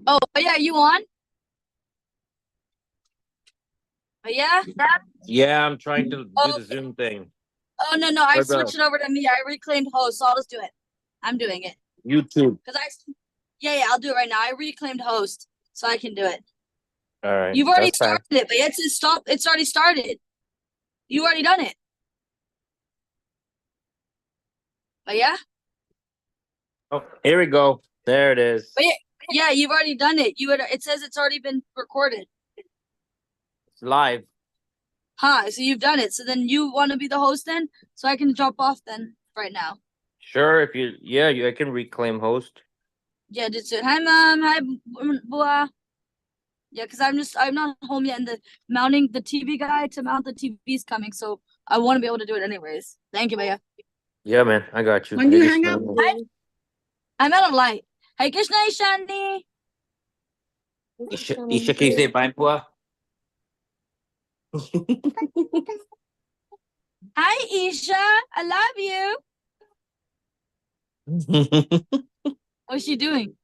Oh, yeah, you on? Yeah? Yeah, I'm trying to do Oh, the Zoom thing. oh no, I For the switched it over to me. I reclaimed host, so I'll just do it. I'm doing it. YouTube. Yeah, I'll do it right now. I reclaimed host, so I can do it. All right. You've already That's fine. started it, but it's stop. It's already started. You already done it. But yeah, Oh, here we go. There it is. yeah, you've already done it. It says it's already been recorded. It's live. Huh, so you've done it. So then you want to be the host then? So I can drop off then right now. Sure, if I can reclaim host. Yeah, just do it. Hi, Mom. Hi, Bua. Yeah, because I'm not home yet, and the mounting the TV guy to mount the TV is coming, so I want to be able to do it anyways. Thank you, Baya. Yeah, man, I got you. When you hang up, I'm out of light. Hi, Krishna Ishani. Isha, can you say bye, Pua? Hi, Isha. I love you. What's she doing?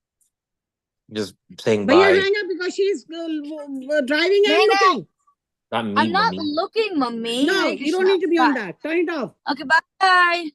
Just saying but you bye. hang up because she's driving and Nana. looking. Not me, I'm not mommy. looking, mommy. No, Hi, you don't Krishna. need to be Bye. on that. Turn it off. Okay, bye.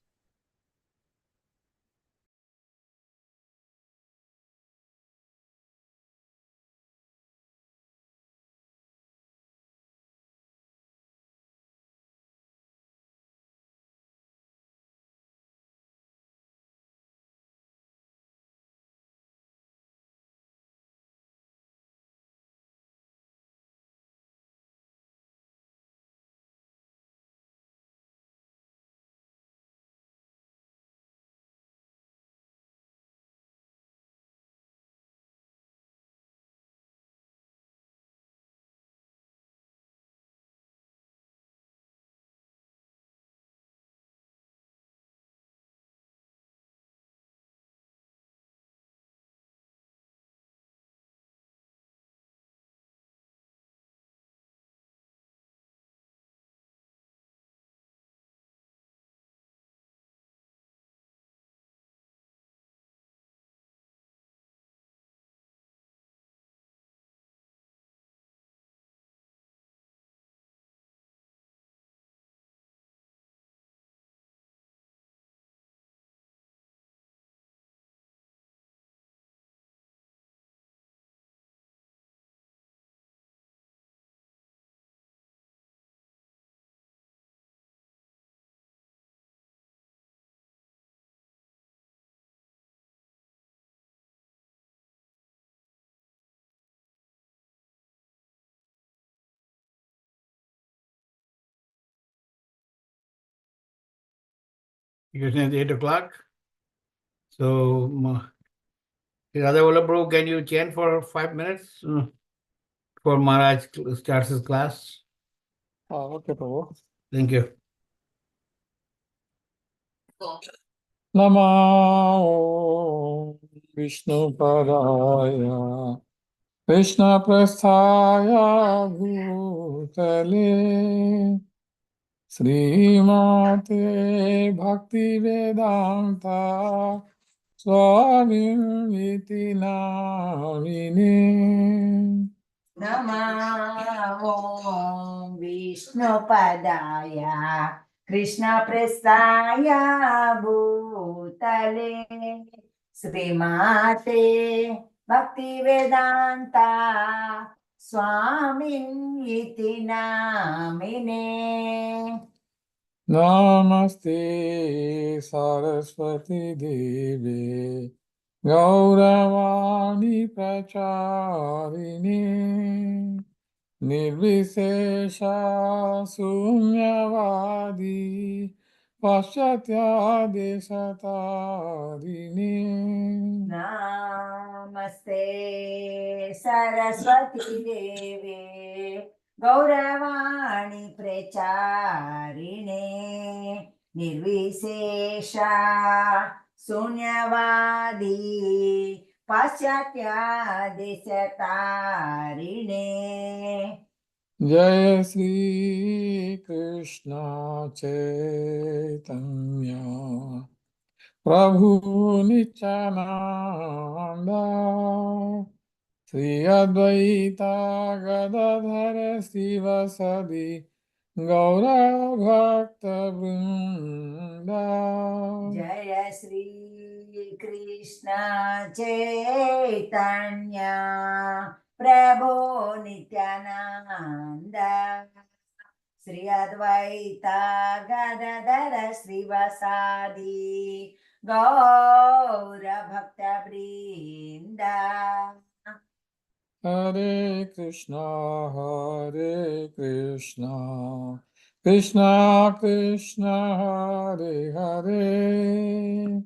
Because it's 8 o'clock. So, bro, can you chant for 5 minutes for Maharaj starts his class? Okay, Prabhu. Thank you. Namo Vishnu Padaya Krishna Prasthaya Bhutale Srimate Bhakti Vedanta Swami Iti Namine Namo Vishnu Padaya Krishna Prestaya Bhutale Srimate Bhakti Vedanta Swamin Iti Namine Namaste Saraswati Devi Gauravani Pracharini Nirvishesha Sunyavadi Paschatya Desatarini Namaste Saraswati Devi Gauravani Pracharine Nirvishesha Sunyavadi Paschatya Desatarine Jai Sri Krishna Chaitanya Prabhu Nityananda Sri Advaita Gadadhara Sivasadi Gaura Bhakta Vrinda. जय श्री कृष्ण चैतन्य प्रभु नित्यानंद श्री अद्वैता गदाधर श्रीवासादि गौर भक्त वृंद Hare Krishna, Krishna Krishna, Hare Hare,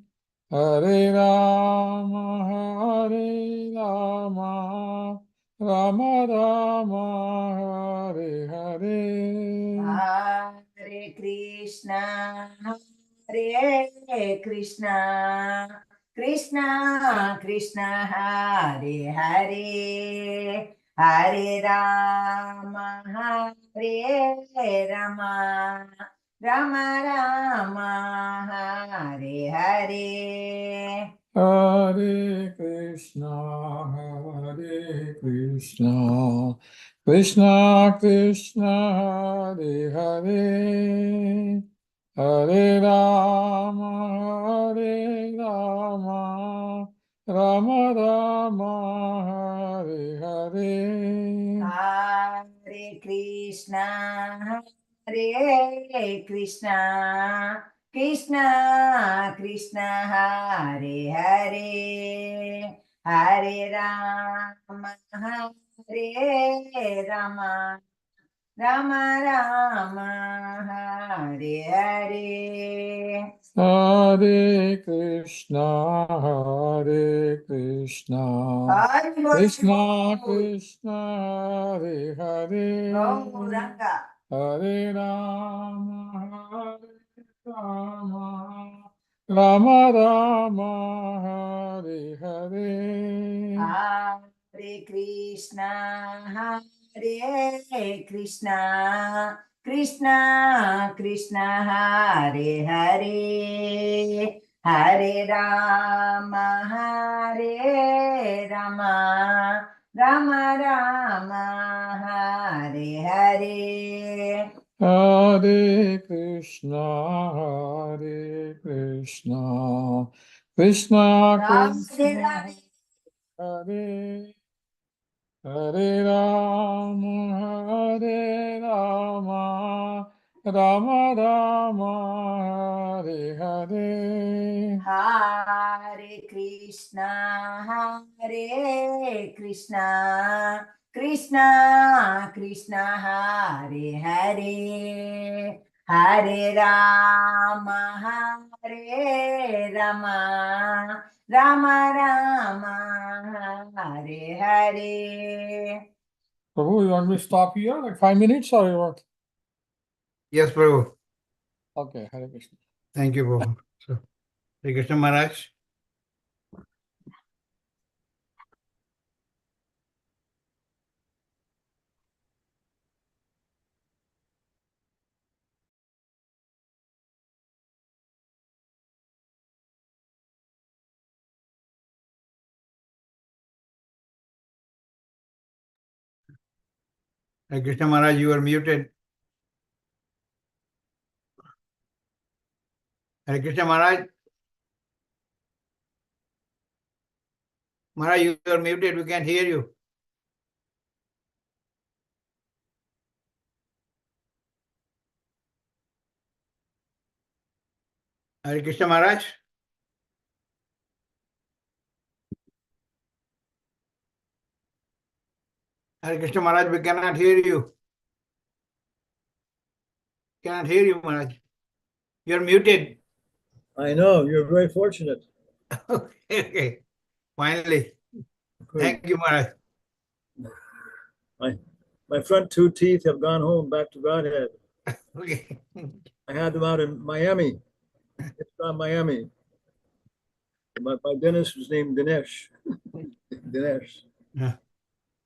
Hare Rama, Rama Rama, Hare Hare. Hare Krishna Krishna Krishna Hare Hare Hare Ram Ram Ram Hare Hare Hare Krishna, Krishna Krishna, Hare Hare, Hare Rama, Rama Rama, Hare Hare. Hare Krishna Krishna Krishna Hare Hare Hare Ram Ram Ram Hare Hare Hare Krishna, Krishna Krishna, Hare Hare, Gauranga Hare Rama, Rama, Rama Rama, Hare Hare. Hare Krishna Krishna Krishna Hare Hare Hare Ram Ram Ram Hare Hare Hare Krishna, Krishna Radhe Krishna, Radhe Hare Hare Rama, Rama Rama, Hare Hare. Hare Krishna Krishna Krishna Hare Hare Hare Ram Ram Ram Hare Hare Prabhu, you want me to stop here like 5 minutes or you want? Yes, Prabhu. Okay, Hare Krishna. Thank you, Prabhu. So, Hare Krishna Maharaj. Hare Krishna Maharaj, you are muted. Hare Krishna Maharaj. Maharaj, you are muted. We can't hear you. Hare Krishna Maharaj. Hare Krishna Maharaj, we cannot hear you. Cannot hear you, Maharaj. You're muted. I know, you're very fortunate. Okay. Finally. Great. Thank you, Maharaj. My front two teeth have gone home back to Godhead. Okay. I had them out in Miami. It's not Miami. My dentist was named Dinesh. Dinesh. Yeah.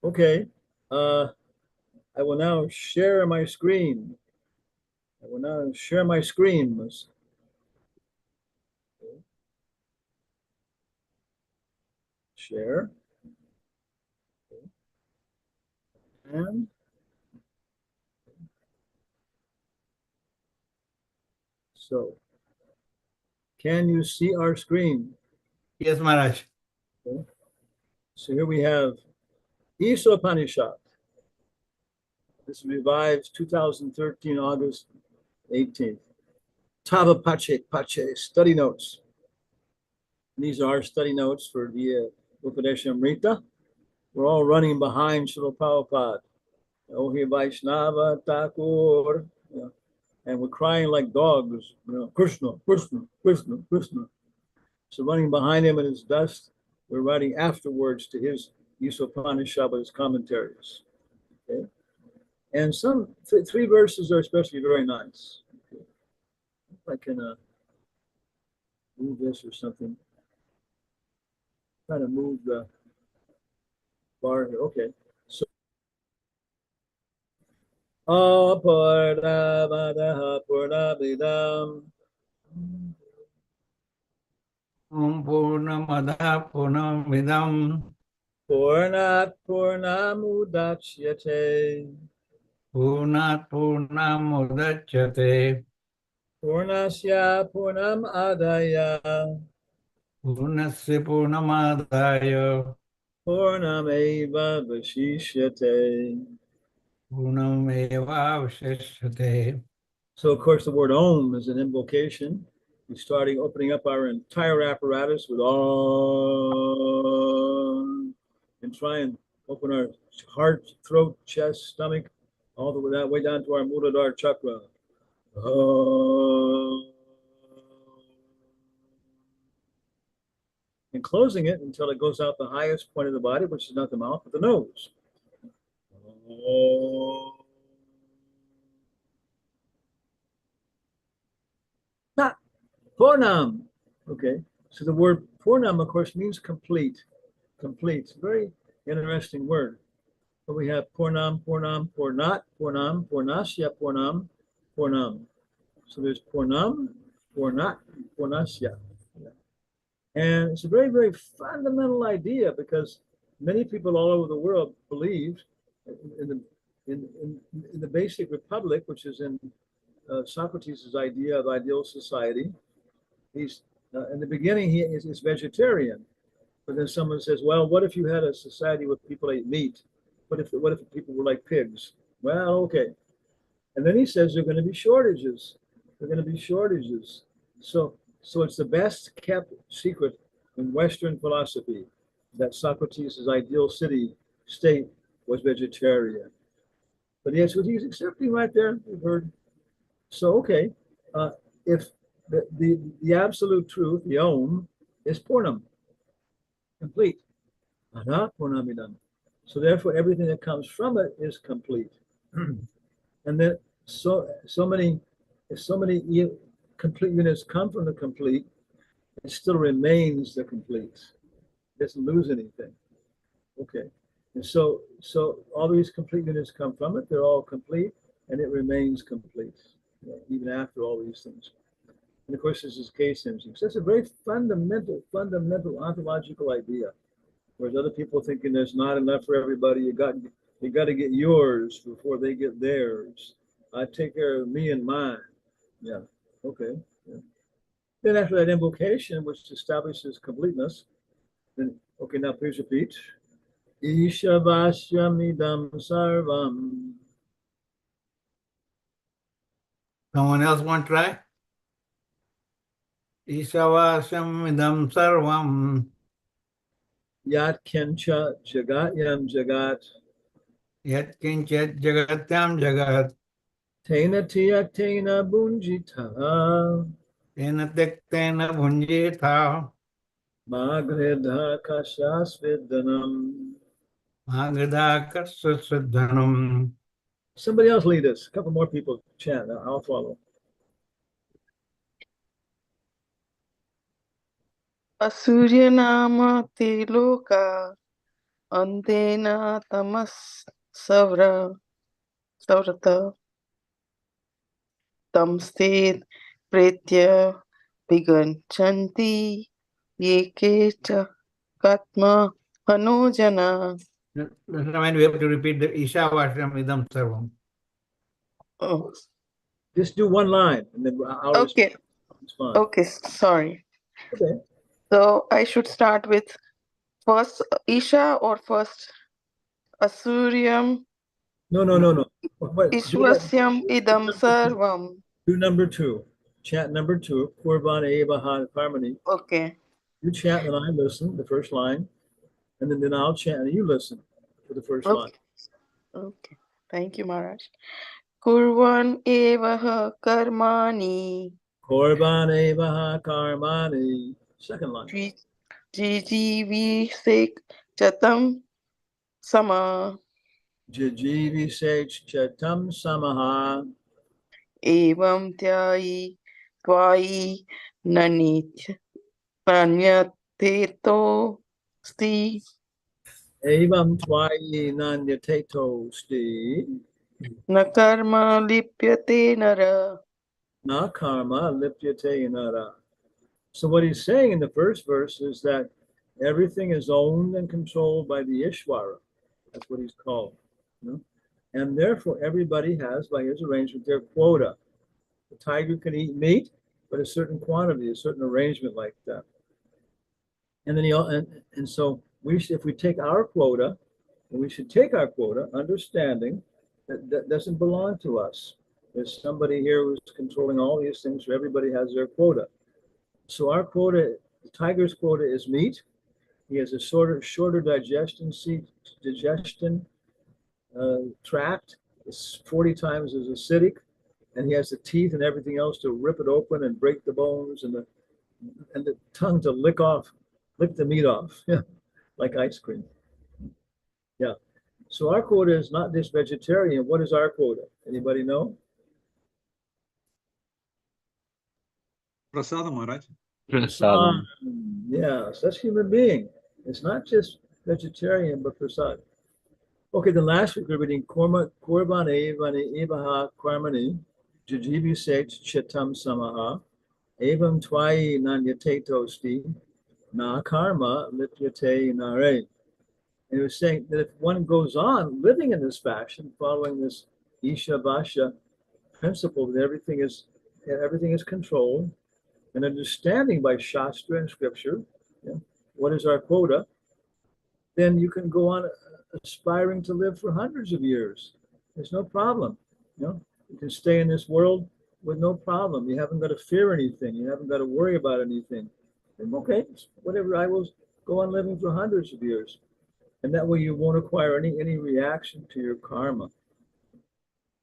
Okay. I will now share my screen. I will now share my screen. Share. And so, can you see our screen? Yes, Maharaj. Okay. So here we have Isopanishad. This revives 2013, August 18th. Tava Pache, study notes. These are our study notes for the Upadeshamrita. We're all running behind Srila Prabhupada. Ohi Vaishnava Thakur. Yeah. And we're crying like dogs, Krishna, Krishna, Krishna, Krishna. So running behind him in his dust, we're writing afterwards to his Upanishad, his commentaries. Okay? And some three verses are especially very nice. Okay. If I can move this or something. Try to move the bar here. Okay. So Aparnamadaha Purnamidam Om Purnamada Purnamidam Purnat Purnamudachyate Purnat Purnamudachyate Purnasya Purnam Adaya Purnasya Purnamadaya Purnameva Vashishyate. Purnameva Vishishyate. So, of course, the word Om is an invocation. We're starting opening up our entire apparatus with Om and try and open our heart, throat, chest, stomach, all the way that way down to our Muladhara chakra. Om. And closing it until it goes out the highest point of the body, which is not the mouth, but the nose. Om. Not Purnam. Okay. So the word Purnam, of course, means complete. Complete. It's a very interesting word. But we have Purnam, Purnam, Purnat, Purnam, Purnasya, Purnam, Purnam. So there's Purnam, Purnat, Purnasya. And it's a very, very fundamental idea because many people all over the world believe in the basic republic, which is in Socrates' idea of ideal society. He's in the beginning he is vegetarian, but then someone says, "Well, what if you had a society where people ate meat? What if people were like pigs?" Well, okay. And then he says there are going to be shortages. There are going to be shortages. So it's the best kept secret in Western philosophy that Socrates' ideal state was vegetarian. But yes, what he's accepting right there, we've heard. So okay, if the absolute truth, the Om, is Purnam, complete. Purnamidam. So therefore, everything that comes from it is complete. And then so many complete units come from the complete, it still remains the complete. It doesn't lose anything. Okay. And so all these complete units come from it, they're all complete, and it remains complete, even after all these things. And of course, this is case imaging. So that's a very fundamental ontological idea. Whereas other people thinking there's not enough for everybody, you got to get yours before they get theirs. I take care of me and mine. Yeah. Okay. Yeah. Then after that invocation, which establishes completeness, then okay, now please repeat. Ishavashyamidam sarvam. Someone else want to try? Ishavasam idam sarvam Yat kencha jagatyam jagat. yat kinchat jagatyam jagat Tena tiyatena bunjita. tena tektena bhunjitha Magredha kashasvidanam. magada kasya. Somebody else lead us. A couple more people chant. I'll follow. Asuryanama te loka antena tamas savrata tamsted pretya viganchanti yeke cha katma hanojana. That's why we have to repeat the Isha Vashram Idam Sarvam. Oh, Just do one line and then I'll okay. respond. Okay, sorry. Okay. So I should start with first Isha or first Asuryam No. What, do Ishwasyam Idam Sarvam. number two. Chant number two. Kurban Evaha Harmony. Okay. You chant and I listen, the first line. And then I'll chant and you listen for the first line. Okay. Okay. Thank you, Maharaj. Kurvan evaha karmani. Korban Evaha Karmani. Second line. Jijivi sek chatam sama. Jajivi Sage Chatam Samaha. Evam tyayi twayi nanit pranyateto sti. Evam Twayi Nanyateto Sti. Na karma lipyate nara. Na karma lipyate nara. So what he's saying in the first verse is that everything is owned and controlled by the Ishvara. That's what he's called. You know? And therefore, everybody has, by his arrangement, their quota. The tiger can eat meat, but a certain quantity, a certain arrangement like that. And then and so we should, if we take our quota, and we should take our quota, understanding that that doesn't belong to us. There's somebody here who's controlling all these things, so everybody has their quota. So our quota, the tiger's quota is meat. He has a shorter digestion tract. It's 40 times as acidic, and he has the teeth and everything else to rip it open and break the bones, and the tongue to lick the meat off, yeah, like ice cream. Yeah. So our quota is not just vegetarian. What is our quota? Anybody know? Prasada Maharaj. Prasadam. Yes, that's human being. It's not just vegetarian, but prasad. Okay, the last week we're reading Korban Evaha Karmani, Jajibi Sech Chitam Samaha, Evam Twayi Nanyateto Sti, Na Karma Lipyate Nare. And it was saying that if one goes on living in this fashion, following this Isha Vasha principle, that everything is controlled, and understanding by Shastra and Scripture, you know, what is our quota, then you can go on aspiring to live for hundreds of years. There's no problem. You know, you can stay in this world with no problem. You haven't got to fear anything. You haven't got to worry about anything. And okay, whatever, I will go on living for hundreds of years. And that way you won't acquire any reaction to your karma.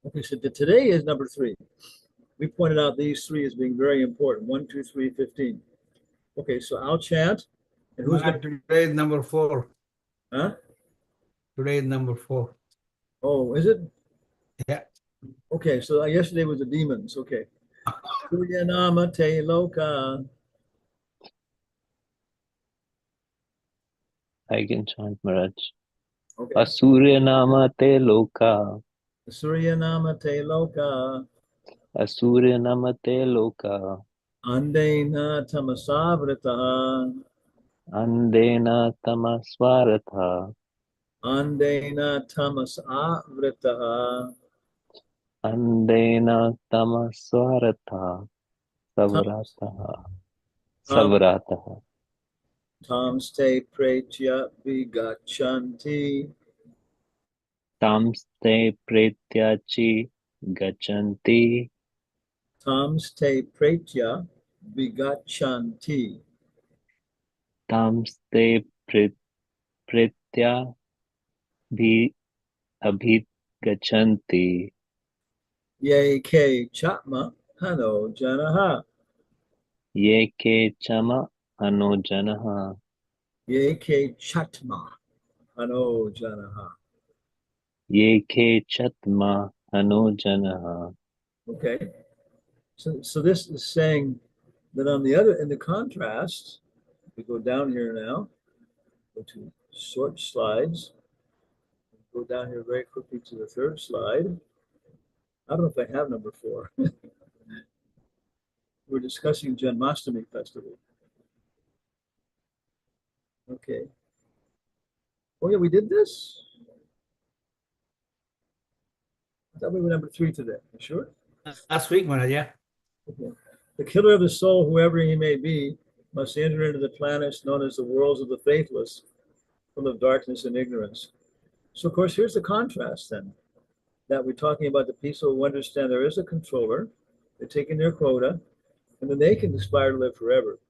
Okay, so today is number 3. We pointed out these 3 as being very important. 1, 2, 3, 15. Okay, so I'll chant. And who's going to... Today is number 4. Huh? Today is number 4. Oh, is it? Yeah. Okay, so yesterday was the demons. Okay. Suryanama te loka. I can chant Maharaj. Okay. Asurya nama te loka. Suryanama te loka. Asurya nama te loka. Andena tamasavrataha. Andena tamaswaratha. Andena tamasavrataha. Andena tamaswaratha. Savrataha. Savrataha. Tamste pretya vigachanti. Tamste pretyachi gachanti. Tamste pretya vigachanti. Tamste pretya bhi abhi gachanti. Ye ke chatma hano janaha. Ye ke chama anojanaha. Ye ke chatma hano janaha. Ye ke chatma anojanaha. Okay. So this is saying that on the other, in the contrast, we go down here now, go to short slides, go down here very quickly to the 3rd slide. I don't know if I have number 4. We're discussing Janmashtami festival. Okay. Oh yeah, we did this? I thought we were number 3 today. You sure? Last week, Maharaj, yeah. Okay. The killer of the soul, whoever he may be, must enter into the planets known as the worlds of the faithless, full of darkness and ignorance. So, of course, here's the contrast then, that we're talking about the people who understand there is a controller, they're taking their quota, and then they can aspire to live forever.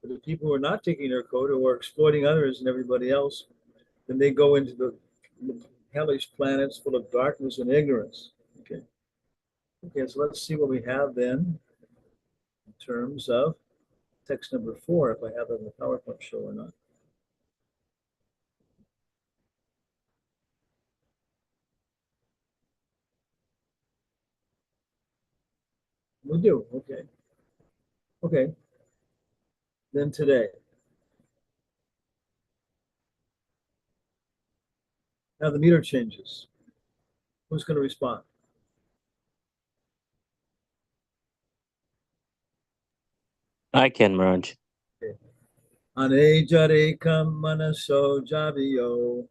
But the people who are not taking their quota, who are exploiting others and everybody else, then they go into the hellish planets full of darkness and ignorance. Okay. Okay, so let's see what we have then in terms of text number 4, if I have it in the PowerPoint show or not. We do, okay. Okay. Then today. Now the meter changes. Who's going to respond? I can, Maharaj. Okay. Anejare kam manaso javiyo.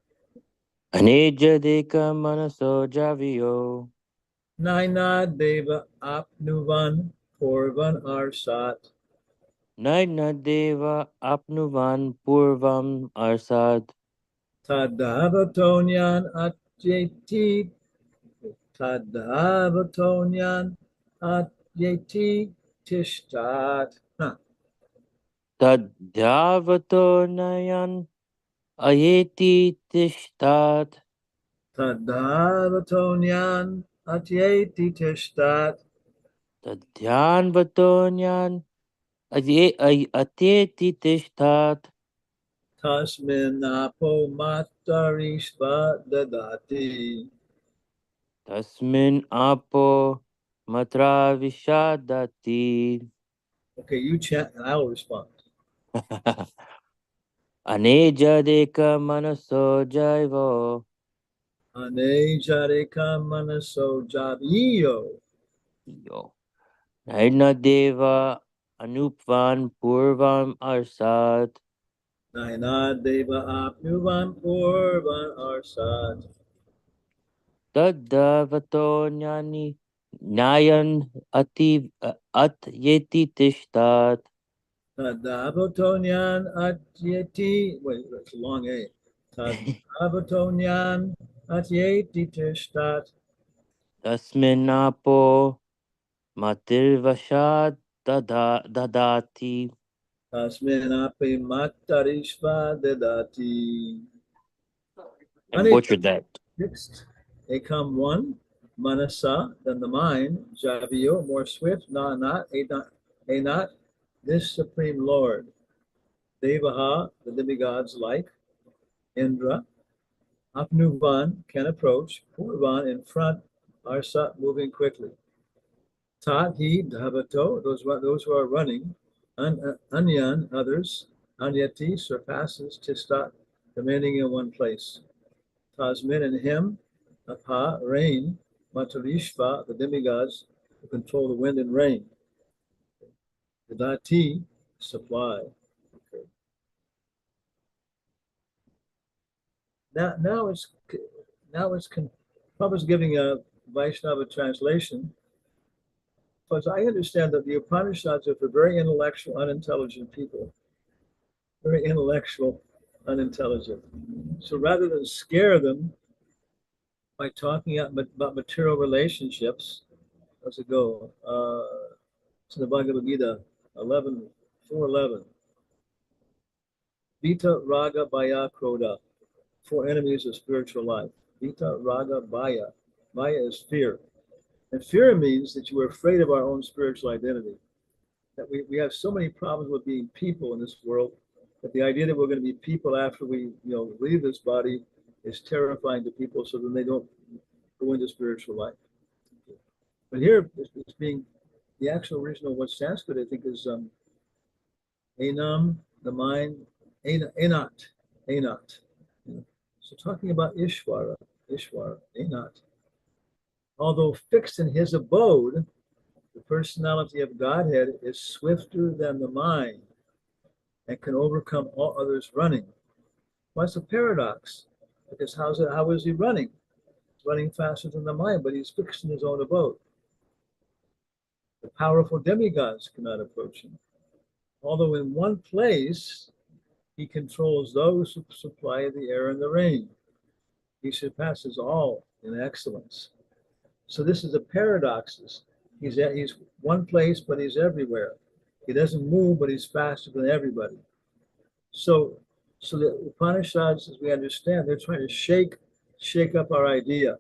Anejadeka manaso javio. Naina deva apnuvan porvan arsat. Naina deva apnuvan purvam arsad. Tadavatonyan atyeti. Tadavatonyan atyeti tishtat. Huh. Tadhyavato nayan ayeti tishtat. Tadavatonyan atyeti tishtat. Tadhyanvato nyan ateti tishtat. Tasmin apo matarishva dadati. Tasmin apo matra vishadati. Okay, you chant and I will respond. Anejadeka manaso jaivo. Anejarika manaso jabiyo. Yo. Naina deva anupvan purvam arsat. Naina deva apnuvan purvan arsat. Tadavato nyani nayan at yeti tishtat. Tadavatonyan atyeti. Wait, that's a long A. Tadavatonyan atyeti tishtat. Tasminapo matirvashad dadati. Tasmin api matarishva dadati. I butchered that. Next, Ekam 1, Manasa, then the mind, Javio, more swift, not, a not, this Supreme Lord. Devaha, the demigods like, Indra, Apnuvan, can approach, Purvan, in front, Arsa, moving quickly. Tat, he, Dhavato, those who are running, Anyan, others, Anyati, surpasses, Tistat, remaining in one place. Tasmin and him, Apa, rain, Matarishva, the demigods who control the wind and rain. Vidati, supply. Okay. Now it's Prabhupada's giving a Vaishnava translation, because I understand that the Upanishads are for very intellectual, unintelligent people. Very intellectual, unintelligent. So rather than scare them by talking about material relationships, how's it go? To the Bhagavad Gita 4:11. Vita, Raga, Baya, Krodha. 4 enemies of spiritual life. Vita, Raga, Baya. Baya is fear. And fear means that you are afraid of our own spiritual identity. That we have so many problems with being people in this world, that the idea that we're going to be people after we leave this body is terrifying to people, so then they don't go into spiritual life. But here it's being the actual original word Sanskrit, I think, is Enam, the mind, Enat. So talking about Ishvara, Enat. Although fixed in his abode, the personality of Godhead is swifter than the mind and can overcome all others running. Well, that's a paradox. Because how is he running? He's running faster than the mind, but he's fixed in his own abode. The powerful demigods cannot approach him. Although in one place, he controls those who supply the air and the rain. He surpasses all in excellence. So this is a paradox. He's one place, but he's everywhere. He doesn't move, but he's faster than everybody. So the Upanishads, as we understand, they're trying to shake up our idea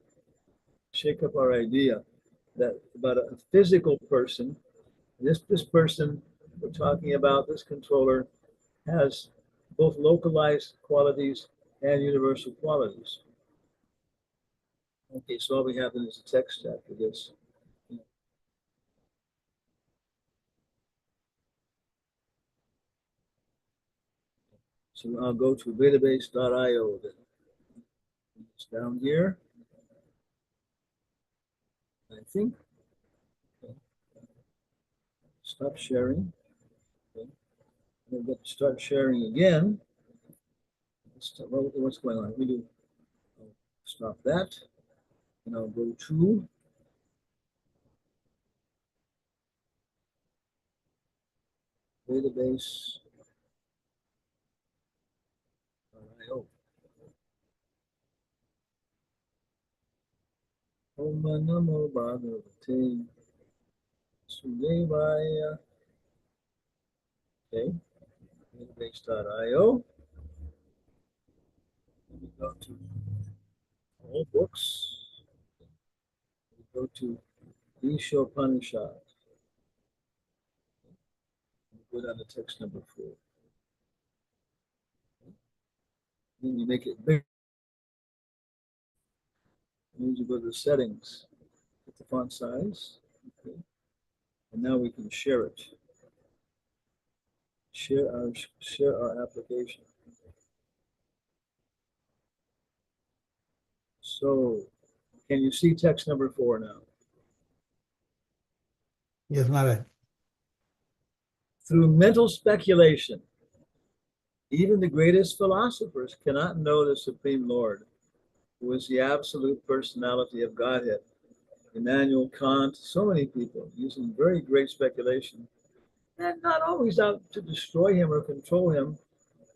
that about a physical person. This person we're talking about, this controller, has both localized qualities and universal qualities. Okay, so all we have then is a text after this. So I'll go to database.io then. It's down here, I think. Okay. Stop sharing. Okay. I'm going to start sharing again. What's going on? We do stop that, and I'll go to database.io. Om Namo Bhagavate Sudevaya. Okay, database.io. We go to all books. We go to Isha Upanishad. We go down to text number 4. Then you make it big. Then you go to the settings, get the font size. Okay. And now we can share it. Share our application. So, can you see text number 4 now? Yes, Maharaj. Through mental speculation, even the greatest philosophers cannot know the Supreme Lord, who is the absolute personality of Godhead. Immanuel Kant, so many people using very great speculation, and not always out to destroy him or control him,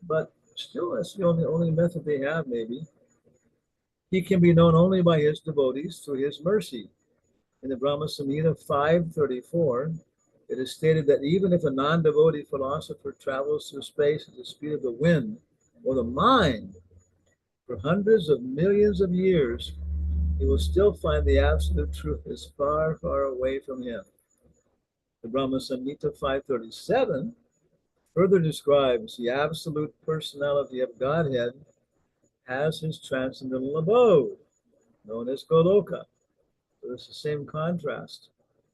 but still that's the only method they have, maybe. He can be known only by his devotees through his mercy. In the Brahma Samhita 534, it is stated that even if a non-devotee philosopher travels through space at the speed of the wind or the mind for hundreds of millions of years, he will still find the absolute truth is far, far away from him. The Brahma Samhita 537 further describes the absolute personality of Godhead has his transcendental abode, known as Goloka. So it's the same contrast.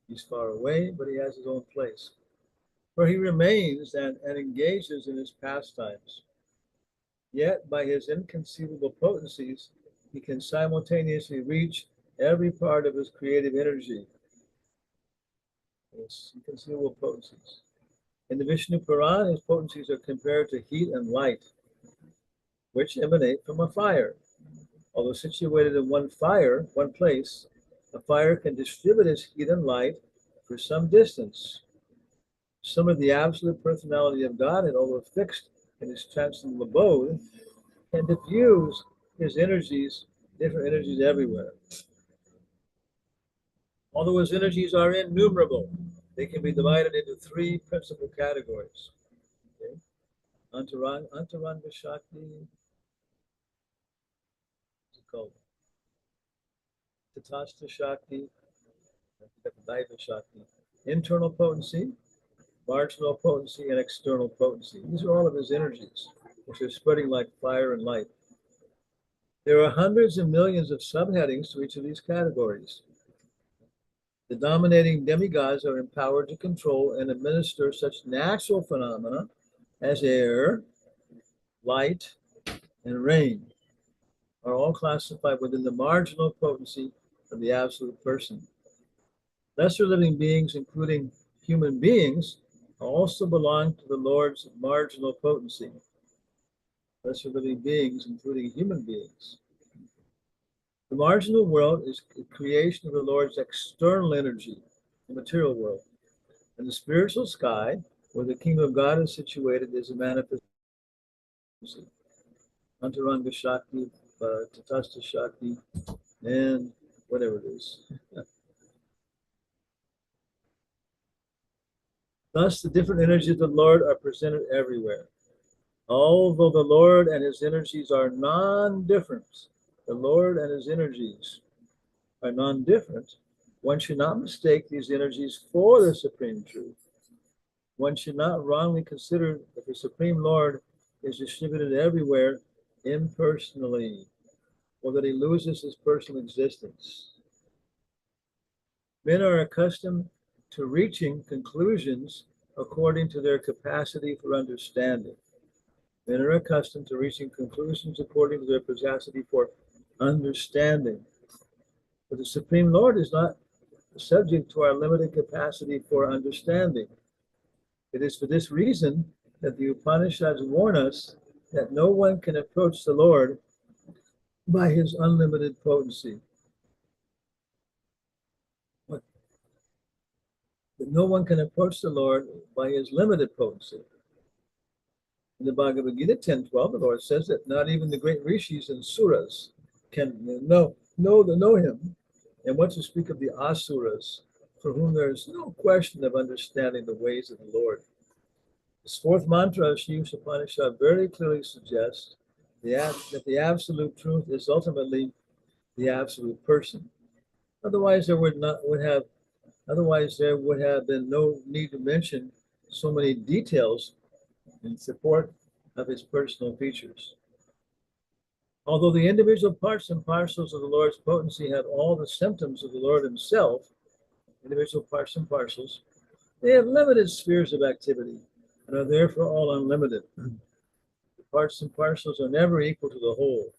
He's far away, but he has his own place, where he remains and engages in his pastimes. Yet, by his inconceivable potencies, he can simultaneously reach every part of his creative energy. His inconceivable potencies. In the Vishnu Puran, his potencies are compared to heat and light, which emanate from a fire. Although situated in one place, a fire can distribute its heat and light for some distance. Some of the absolute personality of Godhead, although fixed in his transcendental abode, can diffuse his energies, different energies everywhere. Although his energies are innumerable, they can be divided into 3 principal categories. Okay? Antaranga Shakti, what's it called? Tatastha Shakti, Daiva Shakti. Internal potency, marginal potency, and external potency. These are all of his energies, which are spreading like fire and light. There are hundreds and millions of subheadings to each of these categories. The dominating demigods are empowered to control and administer such natural phenomena as air, light, and rain, are all classified within the marginal potency of the absolute person. Lesser living beings, including human beings, also belong to the Lord's marginal potency. lesser living beings, including human beings. The marginal world is the creation of the Lord's external energy, the material world. And the spiritual sky, where the kingdom of God is situated, is a manifestation. Antaranga Shakti, Tatastha Shakti, and whatever it is. Thus, the different energies of the Lord are presented everywhere. Although the Lord and his energies are non-different, the Lord and his energies are non-different, one should not mistake these energies for the supreme truth. One should not wrongly consider that the Supreme Lord is distributed everywhere impersonally, or that he loses his personal existence. Men are accustomed to reaching conclusions according to their capacity for understanding. Men are accustomed to reaching conclusions according to their capacity for understanding. But the Supreme Lord is not subject to our limited capacity for understanding. It is for this reason that the Upanishads warn us that no one can approach the Lord by his unlimited potency. That no one can approach the Lord by his limited potency. In the Bhagavad Gita 10:12, the Lord says that not even the great rishis and suras can know him. And what to speak of the asuras, for whom there is no question of understanding the ways of the Lord. This fourth mantra of Shiv Upanishad very clearly suggests that the absolute truth is ultimately the absolute person. Otherwise, there would have been no need to mention so many details in support of his personal features. Although the individual parts and parcels of the Lord's potency have all the symptoms of the Lord himself, individual parts and parcels, they have limited spheres of activity and are therefore all unlimited. The parts and parcels are never equal to the whole.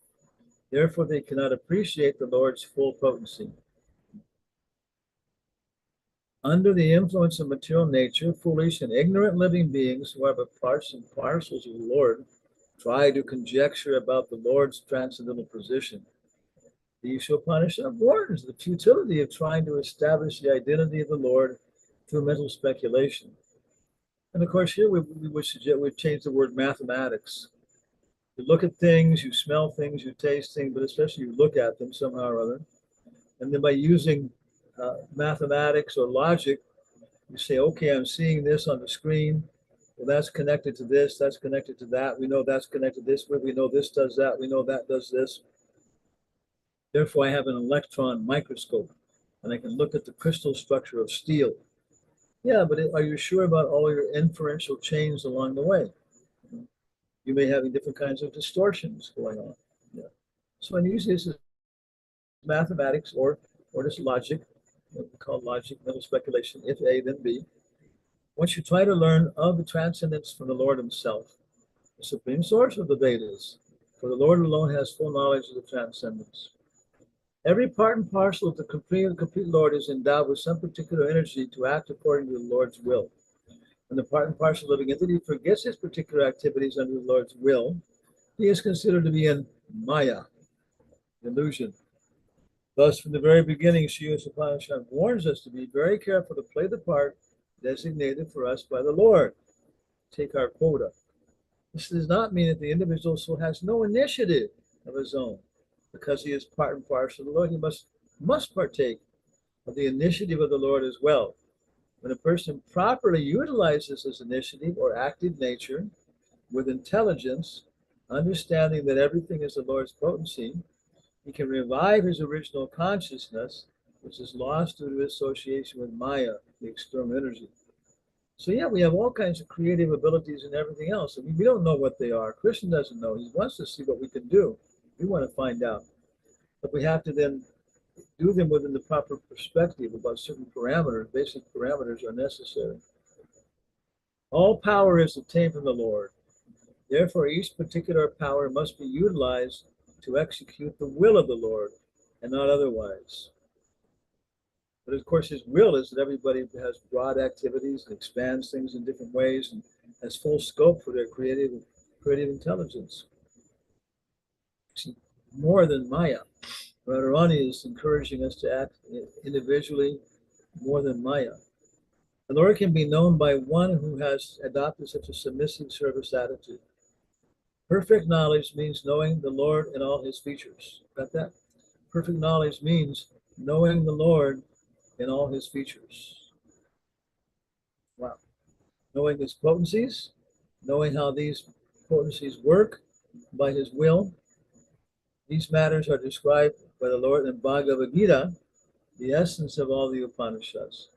Therefore, they cannot appreciate the Lord's full potency. Under the influence of material nature, foolish and ignorant living beings who are but parts and parcels of the Lord try to conjecture about the Lord's transcendental position. The Upanishad warns the futility of trying to establish the identity of the Lord through mental speculation. And of course, here we would suggest we'd change the word mathematics. You look at things, you smell things, you taste things, but especially you look at them somehow or other. And then by using mathematics or logic, you say, okay, I'm seeing this on the screen. Well, that's connected to this, that's connected to that. We know that's connected to this, we know this does that, we know that does this. Therefore, I have an electron microscope, and I can look at the crystal structure of steel. Yeah, but are you sure about all your inferential chains along the way? You may have different kinds of distortions going on. Yeah. So I'm using this as mathematics or this logic, what we call logic, mental speculation, if A, then B. Once you try to learn of the transcendence from the Lord himself, the supreme source of the Vedas, for the Lord alone has full knowledge of the transcendence. Every part and parcel of the complete Lord is endowed with some particular energy to act according to the Lord's will. When the part and parcel living entity forgets his particular activities under the Lord's will, he is considered to be in Maya, illusion. Thus, from the very beginning, Shiva Upanishad warns us to be very careful to play the part designated for us by the Lord. Take our quota. This does not mean that the individual soul has no initiative of his own. Because he is part and parcel of the Lord, he must partake of the initiative of the Lord as well. When a person properly utilizes his initiative or active nature with intelligence, understanding that everything is the Lord's potency, he can revive his original consciousness, which is lost due to association with Maya, the external energy. So yeah, we have all kinds of creative abilities and everything else. I mean, we don't know what they are. Krishna doesn't know. He wants to see what we can do. We want to find out. But we have to then do them within the proper perspective about certain parameters. Basic parameters are necessary. All power is obtained from the Lord. Therefore, each particular power must be utilized to execute the will of the Lord and not otherwise. But of course, his will is that everybody has broad activities and expands things in different ways and has full scope for their creative intelligence. more than Maya. Radharani is encouraging us to act individually more than Maya. The Lord can be known by one who has adopted such a submissive service attitude. Perfect knowledge means knowing the Lord in all his features. Got that? Perfect knowledge means knowing the Lord in all his features. Wow. Knowing his potencies, knowing how these potencies work by his will. These matters are described by the Lord in Bhagavad Gita, the essence of all the Upanishads.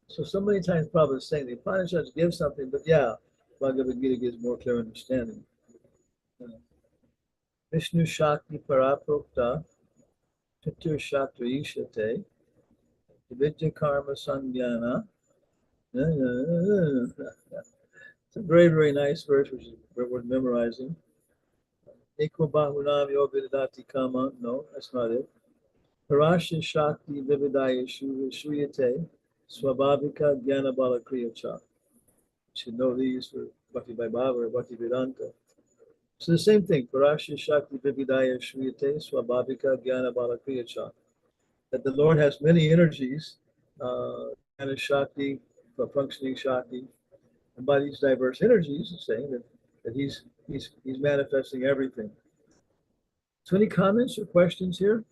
So many times Prabhupada is saying the Upanishads give something, but yeah, Bhagavad Gita gives more clear understanding. Vishnu Shakti Paraprokta Pitur Shakti Ishate Vidya Karma Sangyana. It's a very, very nice verse, which is worth memorizing. Eko Bahunam Yovidati Kama. No, that's not it. Parasya Shakti Vividaya Shuyate Swabhavika Jnana Bala Kriyacha. You should know these for Bhakti Vaibhava or Bhakti Vedanta. So the same thing, Parasya Shakti Vividaya Shuyate Swabhavika Jnana Bala Kriyacha. That the Lord has many energies, Jnana Shakti, functioning Shakti, and by these diverse energies, it's saying that he's manifesting everything. So any comments or questions here?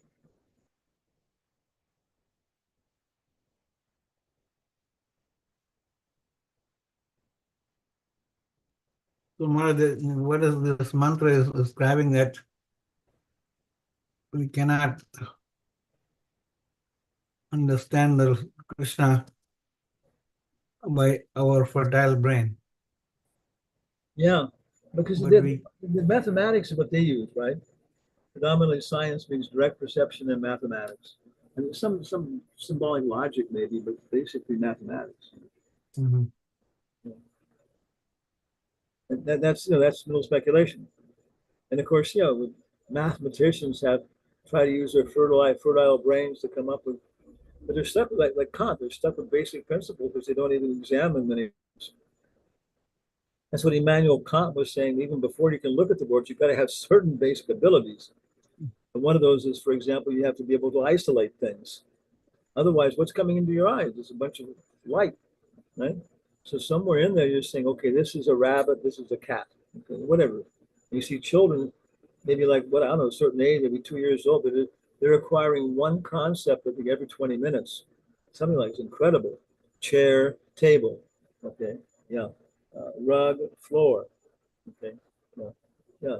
So what is this mantra is describing that we cannot understand the Krishna by our fertile brain. Yeah, because But the mathematics is what they use, right? Predominantly science means direct perception and mathematics. And some symbolic logic maybe, but basically mathematics. Mhm. And that's no speculation. And of course, mathematicians have tried to use their fertile brains to come up with, but they're stuck with like Kant, they're stuck with basic principles because they don't even examine many. That's what Immanuel Kant was saying. Even before you can look at the words, you've got to have certain basic abilities. And one of those is, for example, you have to be able to isolate things. Otherwise, what's coming into your eyes? It's a bunch of light, right? So somewhere in there, you're saying, okay, this is a rabbit, this is a cat, okay, whatever. You see children, maybe like, what, I don't know, a certain age, maybe 2 years old, but they're acquiring one concept, I think, every 20 minutes. Something like it's incredible. Chair, table, okay, yeah. Rug, floor, okay, yeah.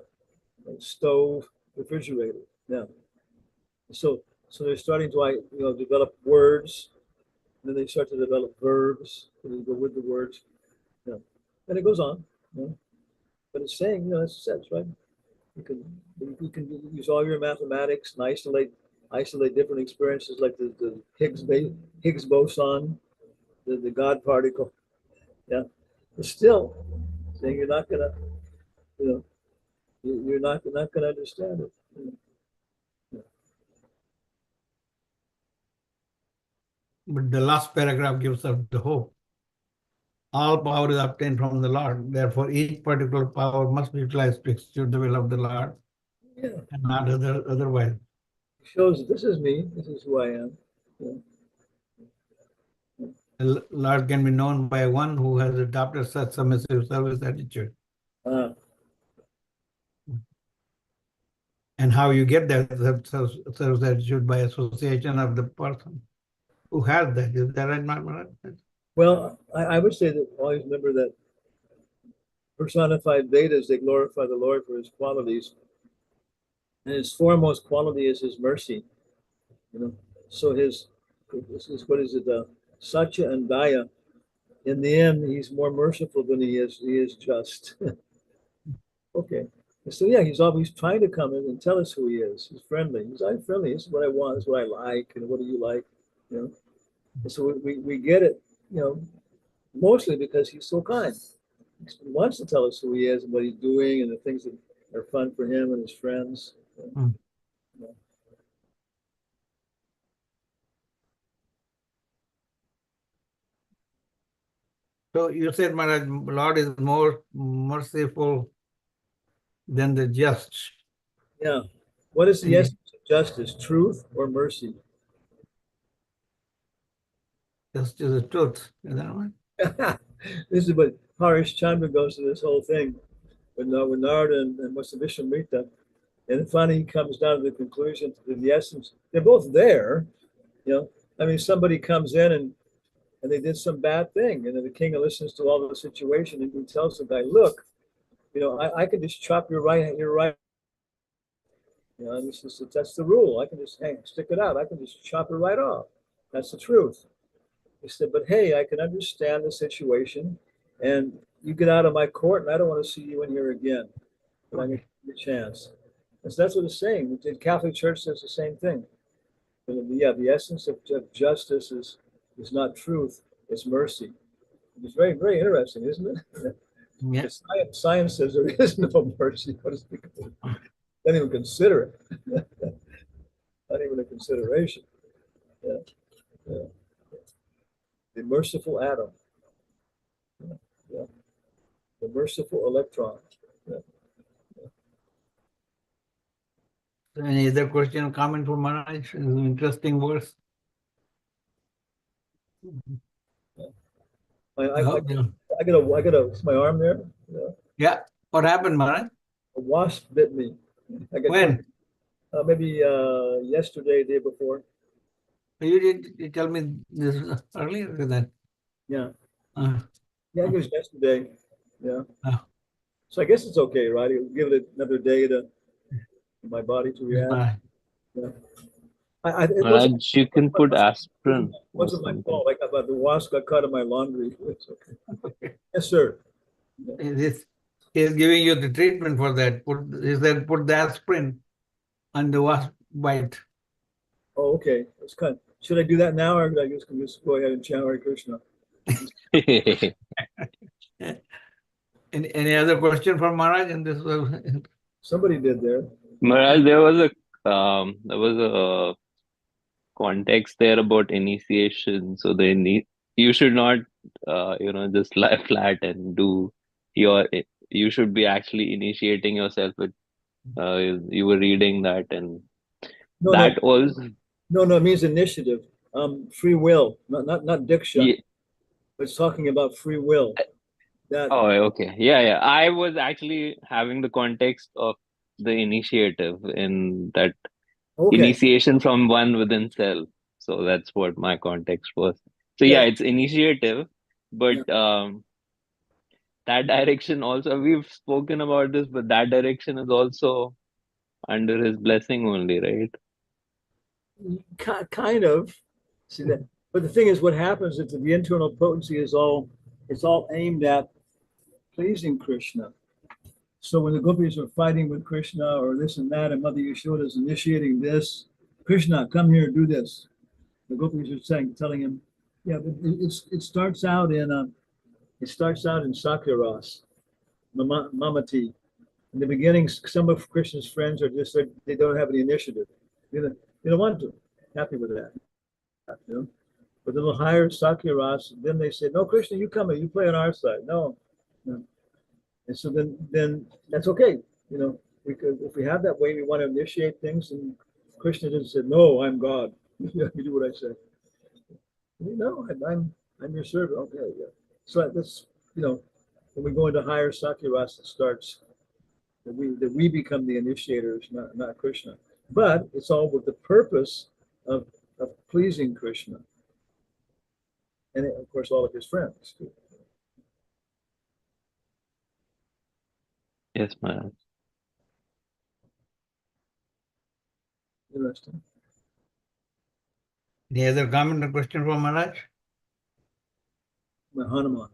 Stove, refrigerator, yeah. So they're starting to develop words, and then they start to develop verbs, and they go with the words, and it goes on, But it's saying, it's sense, right? You can use all your mathematics and isolate different experiences like the Higgs boson, the God particle, yeah. But still, saying you're not gonna, you're not gonna understand it. But the last paragraph gives us the hope. All power is obtained from the Lord. Therefore, each particular power must be utilized to execute the will of the Lord, Yeah, and not otherwise. shows this is me. This is who I am. Yeah. The Lord can be known by one who has adopted such submissive service attitude. And how you get that service attitude by association of the person who has that. Is that right, Maharaj? Well, I would say that always remember that personified Vedas, they glorify the Lord for his qualities. And his foremost quality is his mercy. So his what is it, Satya and Daya. In the end, he's more merciful than he is just. Okay. So yeah, he's always trying to come in and tell us who he is. He's friendly. I'm friendly. This is what I want. This is what I like. And what do you like? And so we get it, mostly because he's so kind. He wants to tell us who he is and what he's doing and the things that are fun for him and his friends. So you said, Maharaj, Lord is more merciful than the just. Yeah. What is the Yeah. essence of justice? Truth or mercy? Just is the truth. Is that right? This is what Harish Chandra goes to this whole thing with Narada and what's the Vishwamitra. And finally he comes down to the conclusion, to the essence. They're both there, you know. I mean, somebody comes in and they did some bad thing, and then the king listens to all the situation and he tells the guy, look, you know, I can just chop your right. You know, and that's the rule. I can just stick it out. I can just chop it right off. That's the truth. He said, but hey, I can understand the situation, and you get out of my court, and I don't want to see you in here again. But I give you a chance. And so that's what it's saying. The Catholic Church says the same thing. Yeah, the essence of justice is not truth, it's mercy. It's very, very interesting, isn't it? Yeah. Science says there is no mercy. What is it? Don't even consider it. Not even a consideration. Yeah. Yeah. The merciful atom. Yeah. Yeah. The merciful electron. Yeah. Any other question or comment from Maharaj? It's an interesting verse. I got my arm there. Yeah. Yeah. What happened, Maharaj? A wasp bit me. I got When? maybe yesterday, day before. You tell me this earlier than that. Yeah. Uh, Yeah, it was yesterday. Yeah. Oh. So I guess it's okay, right? It'll give it another day to my body to react. Yeah. It wasn't, Maharaj, you can put aspirin or wasn't my something. fault. Like about the wasp got caught in my laundry. It's okay. Yes, sir. He's giving you the treatment for that. He said put the aspirin on the wasp bite. Oh, okay. It's kind of, should I do that now, or I just can just go ahead and chant Hare Krishna? Any other question for Maharaj in this? Somebody did there. Maharaj, there was a context there about initiation. So you should not just lie flat and do you should be actually initiating yourself with you were reading that, and No, that also no, it means initiative. Free will, not diksha. yeah. It's talking about free will. That Oh, okay. Yeah. I was actually having the context of the initiative in that okay. initiation from one within self. So that's what my context was. So yeah, it's initiative, but that direction also, we've spoken about this, but that direction is also under his blessing only, right? Kind of. See that, but the thing is, what happens is that the internal potency is all aimed at pleasing Krishna. So when the gopis are fighting with Krishna or this and that, and Mother Yashoda is initiating this, Krishna, come here, do this. The gopis are telling him, yeah, but it starts out in Sakyaras, Mamati. In the beginning, some of Krishna's friends are just they don't have any initiative. They don't want to. Happy with that, you know. But then they'll hire Sakyaras. Then they say, no, Krishna, you come in, you play on our side. No. And so then that's okay. You know, if we have that way, we want to initiate things. And Krishna just said, no, I'm God. You do what I say. No, I'm your servant. Okay, yeah. So that's, you know, when we go into higher Sakyaras, it starts that we become the initiators, not Krishna. But it's all with the purpose of pleasing Krishna. And of course, all of his friends too. Yes, Maharaj. Interesting. Any other comment or question from Maharaj? Hanuman.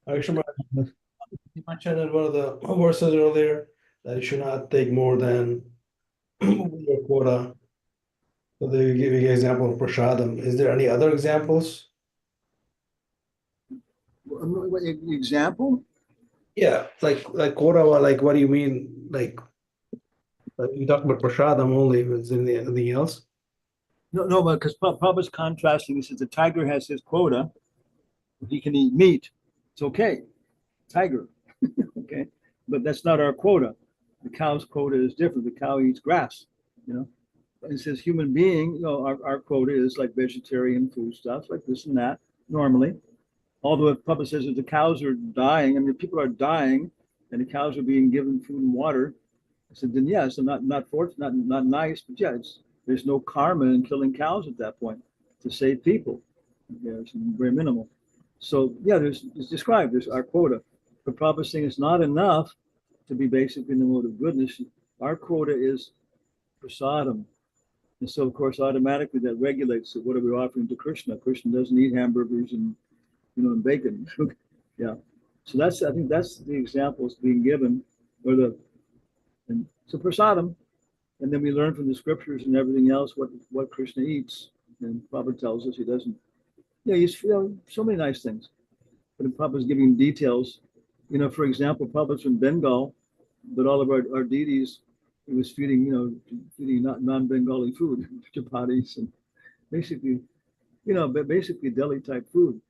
Actually, you mentioned in one of the verses earlier that you should not take more than your quota. So they give you an example of prashadam. Is there any other examples? Example? Yeah, like quota, or like what do you mean? Like you talk about prashadam only, is there anything else? No, because Prabhupada's contrasting. He says the tiger has his quota. He can eat meat. It's okay. Tiger. Okay. But that's not our quota. The cow's quota is different. The cow eats grass, you know. And it says human being, our quota is like vegetarian food stuff, like this and that, normally. Although if Papa says that the cows are dying, I mean, people are dying and the cows are being given food and water, I said, then yeah, so not nice, but yeah, there's no karma in killing cows at that point to save people. Yeah, it's very minimal. So yeah, it's described, there's our quota. But Prabhupada's saying it's not enough to be basically in the mode of goodness. Our quota is prasadam. And so of course automatically that regulates it. What are we offering to Krishna? Krishna doesn't eat hamburgers and and bacon. Yeah. So I think that's the examples being given, and so prasadam, and then we learn from the scriptures and everything else what Krishna eats. And Prabhupada tells us he doesn't. Yeah, he's so many nice things. But Prabhupada's giving details. For example, Prabhupada's from Bengal, but all of our deities, he was feeding non-Bengali food, chapatis, and basically, but basically Delhi type food.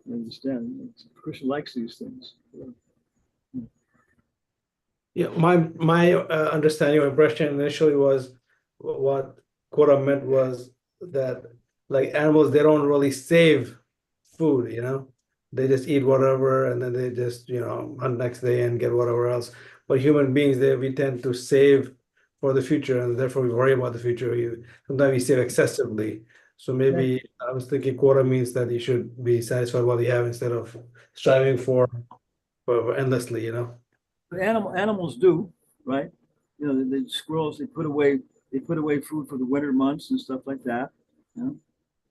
I understand. Krishna likes these things. Yeah, my understanding or impression initially was what quota meant was that like animals, they don't really save food, they just eat whatever and then they just hunt next day and get whatever else. But human beings, we tend to save for the future, and therefore we worry about the future. Sometimes we save excessively. So maybe I was thinking quota means that you should be satisfied with what you have instead of striving for endlessly. But animals do, right? The squirrels, they put away food for the winter months and stuff like that. And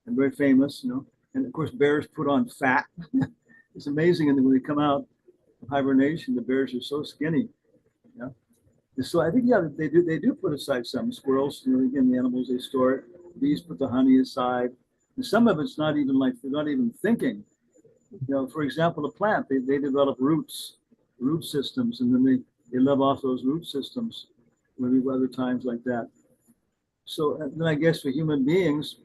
very famous. And of course bears put on fat. It's amazing, and when they come out of hibernation, the bears are so skinny. Yeah. And so I think they do put aside some. Squirrels, again, the animals, they store it. Bees put the honey aside. And some of it's not even like they're not even thinking. For example, a plant, they develop root systems, and then they live off those root systems. Maybe other times like that. So then I guess for human beings,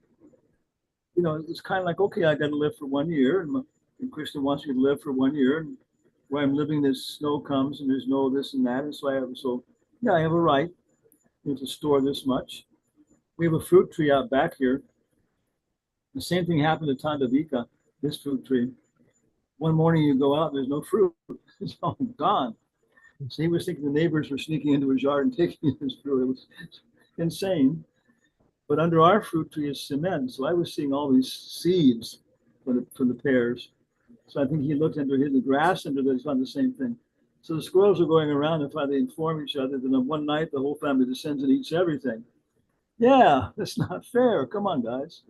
it's kind of like, okay, I got to live for 1 year, and Krishna wants me to live for 1 year, and where I'm living, this snow comes, and there's no this and that, and so I have a right to store this much. We have a fruit tree out back here. The same thing happened to Tandavika, this fruit tree. One morning you go out, there's no fruit. It's all gone. So he was thinking the neighbors were sneaking into his yard and taking his fruit. It was insane. But under our fruit tree is cement. So I was seeing all these seeds for the pears. So I think he looked under the grass under there, found the same thing. So the squirrels are going around and they inform each other. Then one night the whole family descends and eats everything. Yeah, that's not fair. Come on, guys.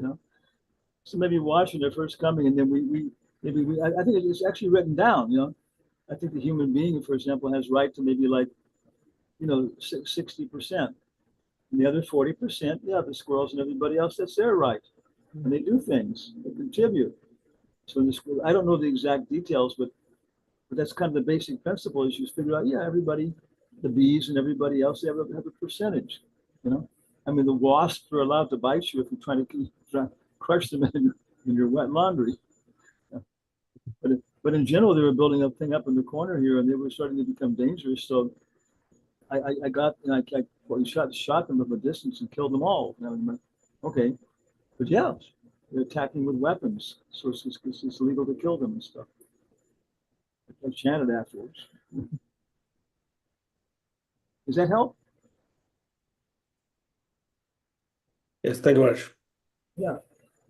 So maybe watching their first coming, and then I think it's actually written down. I think the human being, for example, has right to maybe 60%. And the other 40%, the squirrels and everybody else, that's their right. And they do things, they contribute. So in the school, I don't know the exact details, but that's kind of the basic principle is you figure out, everybody, the bees and everybody else, they have a percentage, I mean, the wasps are allowed to bite you if you're trying to crush them in your wet laundry. But in general, they were building a thing up in the corner here, and they were starting to become dangerous. So I shot them from a distance and killed them all. Okay, but they're attacking with weapons, so it's illegal to kill them and stuff. I chanted afterwards. Does that help? Yes, thank you much. Yeah.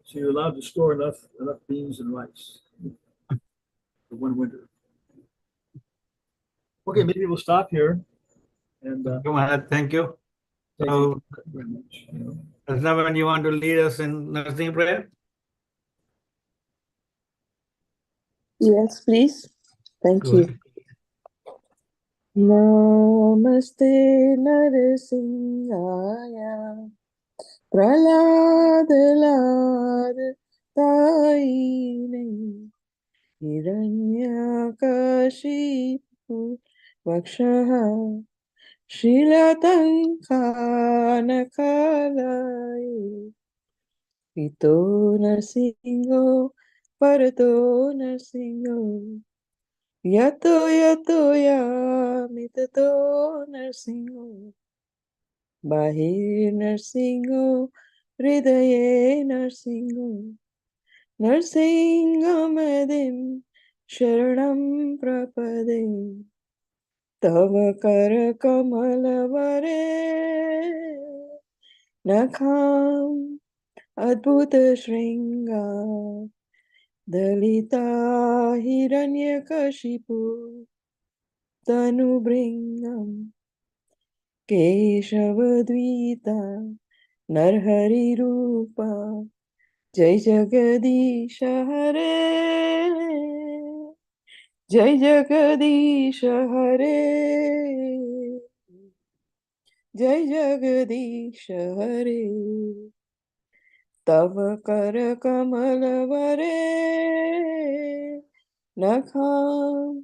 So you're allowed to store enough beans and rice for one winter. Okay, maybe we'll stop here. And Go ahead. Thank you. thank So, you very much. Raznavan, you want to lead us in nursing prayer? Yes, please. Thank Go you. ahead. Namaste Narasimhaya Prahlad Taine Hiranyakashipu Vakshaha Shilatankanakalaye Ito Narsingo Parato Narsingo Yato yato ya mitato नरसिंहो बाहिर नरसिंहो हृदये नरसिंहो नरसिंहमदिं शरणं प्रपदे तव कर कमलवरे नखाम् अद्भुत श्रृंगा दलिता हिरण्यकशिपु तनुभृङ्गम् केशवद्वीता नरहरिरूपा जय जगदीश हरे जय जगदीश हरे जय जगदीश हरे तव कर कमलवरे नखाम्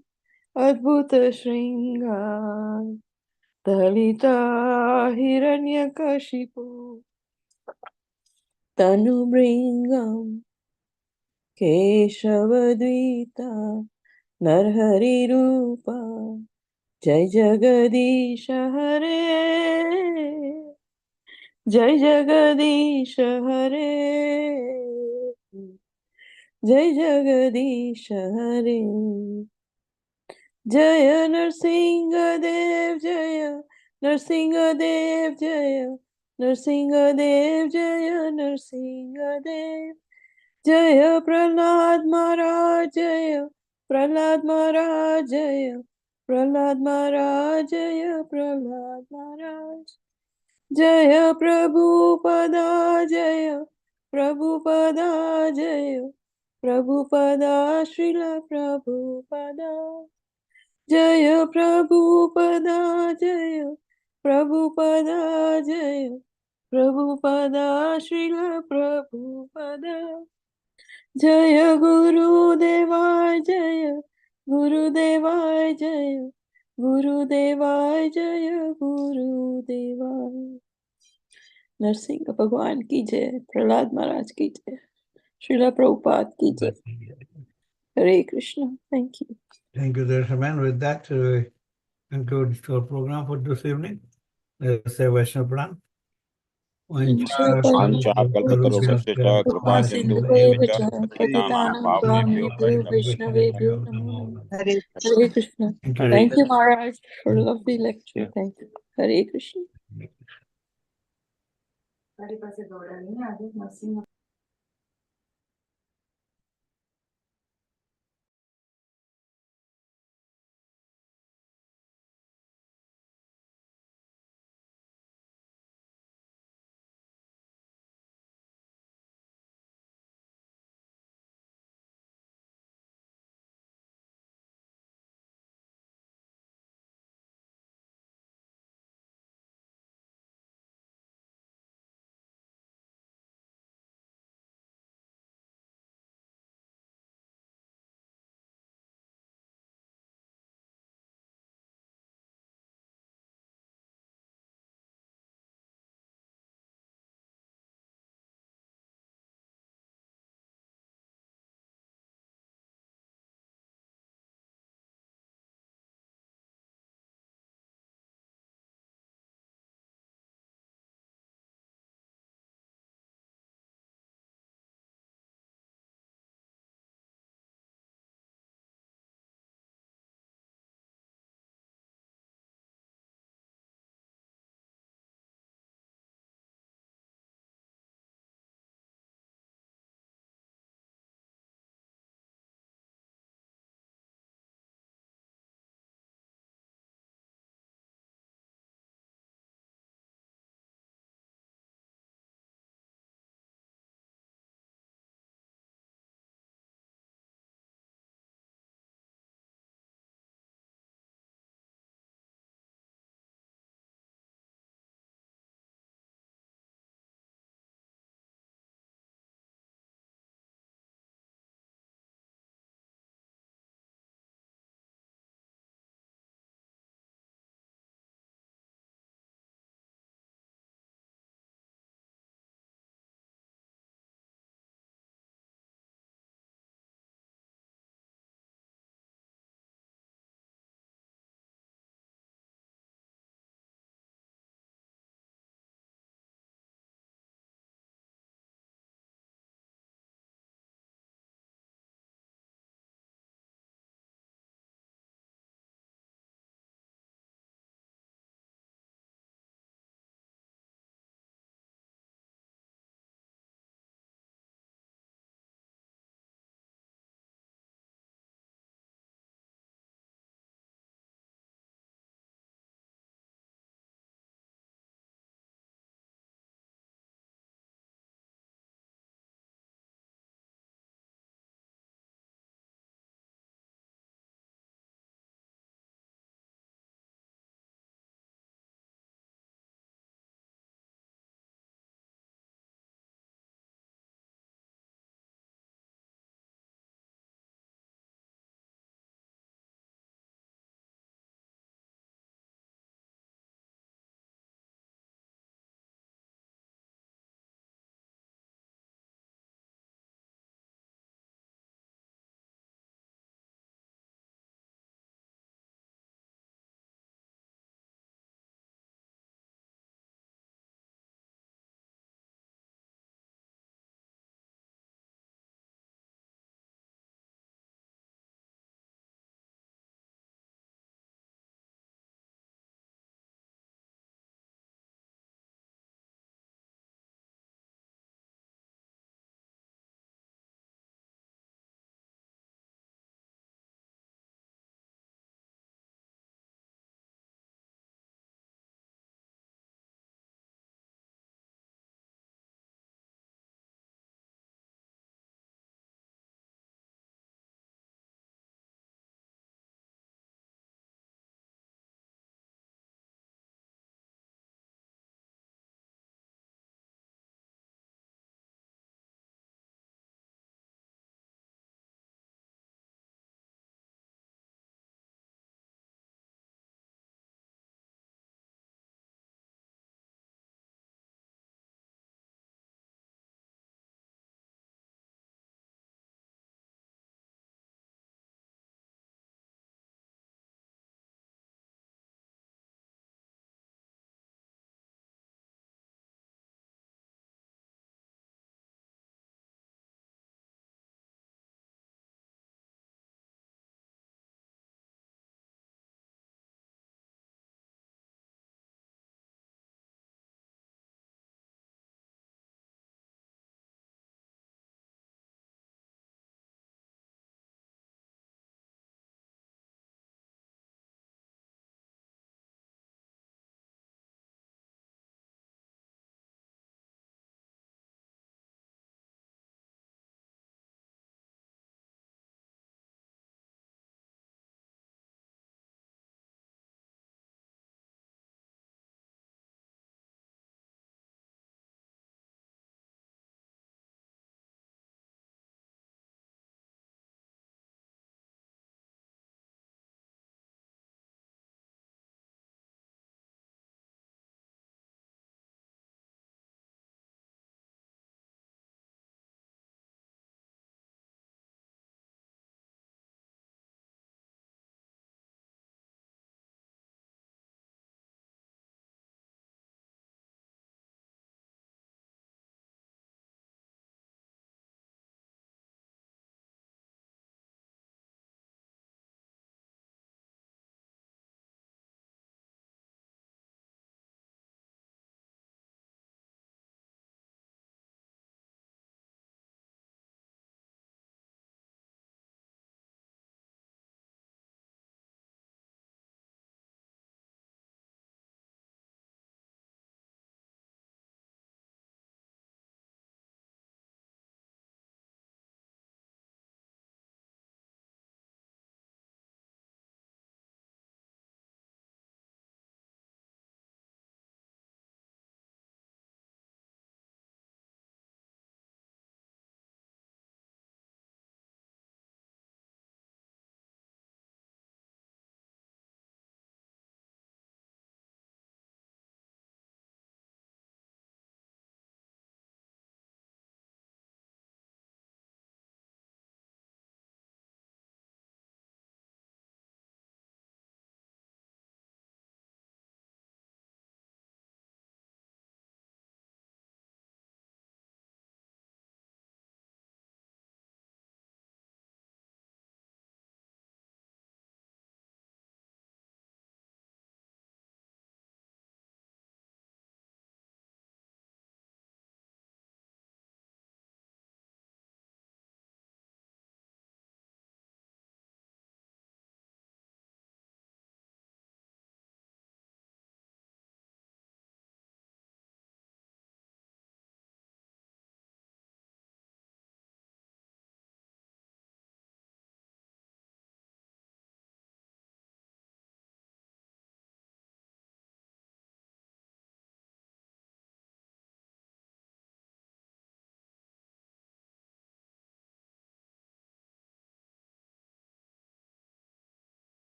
अद्भुत श्रृंगार दलिता हिरण्यकशिपु तनुभृङ्गम् केशवद्वीता नरहरिरूपा जय जगदीश हरे जय जगदीश हरे जय जगदीश हरे जय नरसिंह देव जय नरसिंह देव जय नरसिंह देव जय नरसिंह देव जय प्रहलाद महाराज जय प्रहलाद महाराज जय प्रहलाद महाराज जय प्रहलाद महाराज जय प्रभुपदा जय प्रभुपदा जय प्रभुपदा श्रील प्रभुपदा जय प्रभुपदा जय प्रभुपदा जय प्रभुपदा श्रील प्रभुपदा जय गुरुदेवाय जय गुरुदेवाय जय गुरुदेवाय जय गुरुदेवाय नरसिंह भगवान की जय प्रहलाद महाराज की जय श्रीला प्रभुपाद की जय Hare Krishna thank you Thank you, Darshaman. With that, we conclude our program for this evening. Let's say Vaishnav Pran. वाञ्छाकल्पतरुभ्यश्च च कृपा सिन्धुभ्येव च पतितानां पावनेभ्यो वैष्णवेभ्यो नमो नमः हरे Hare Krishna. Hare Thank you, Maharaj, for a lovely lecture. Yeah. Thank you. Hare Krishna. મારી પાસે દોડા નહીં આજે નરસિંહ